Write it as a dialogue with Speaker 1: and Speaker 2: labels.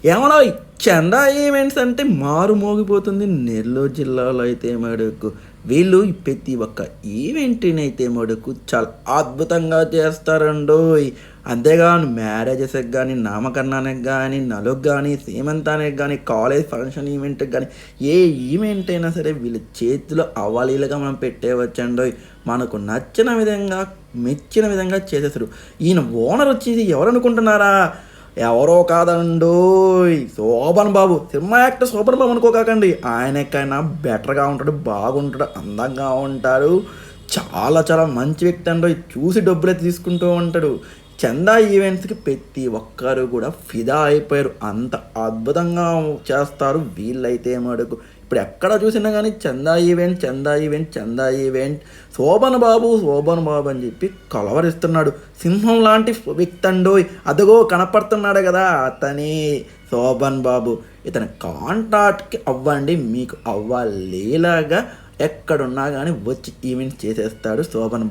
Speaker 1: ఏమన్నా చందా ఈవెంట్స్ అంటే మారుమోగిపోతుంది నెల్లూరు జిల్లాలో అయితే మటుకు వీళ్ళు ప్రతి ఒక్క ఈవెంట్ని అయితే మటుకు చాలా అద్భుతంగా చేస్తారండోయ్. అంతేగాని మ్యారేజెస్కి కానీ, నామకరణానికి కానీ, నలుగు కానీ, సీమంతానికి కానీ, కాలేజ్ ఫంక్షన్ ఈవెంట్కి కానీ, ఏ ఈవెంట్ అయినా సరే వీళ్ళ చేతిలో అవలీలుగా మనం పెట్టేవచ్చండోయ్. మనకు నచ్చిన విధంగా, మెచ్చిన విధంగా చేసేస్తారు. ఈయన ఓనర్ వచ్చేసి ఎవరు అనుకుంటున్నారా? ఎవరో కాదండోయ్, శోభన్ బాబు. సినిమా యాక్టర్ శోభన్ బాబు అనుకోకండి. ఆయన ఎక్కడైనా బెటర్గా ఉంటాడు, బాగుంటాడు, అందంగా ఉంటాడు. చాలా చాలా మంచి వ్యక్తి అండో. చూసి డబ్బులే తీసుకుంటూ ఉంటాడు. చందా ఈవెంట్స్కి ప్రతి ఒక్కరు కూడా ఫిదా అయిపోయారు. అంత అద్భుతంగా చేస్తారు వీళ్ళైతే మటుకు. ఇప్పుడు ఎక్కడ చూసినా కానీ చందా ఈవెంట్, చందా ఈవెంట్, చందా ఈవెంట్, శోభన్ బాబు అని చెప్పి కలవరిస్తున్నాడు. సింహం లాంటి వ్యక్తి అండోయ్. అదిగో కనపడుతున్నాడు కదా, అతని శోభన్ బాబు. ఇతని కాంటాక్ట్కి అవ్వండి, మీకు అవ్వాలేలాగా ఎక్కడున్నా కానీ వచ్చి ఈవెంట్స్ చేసేస్తాడు శోభన్ బాబు.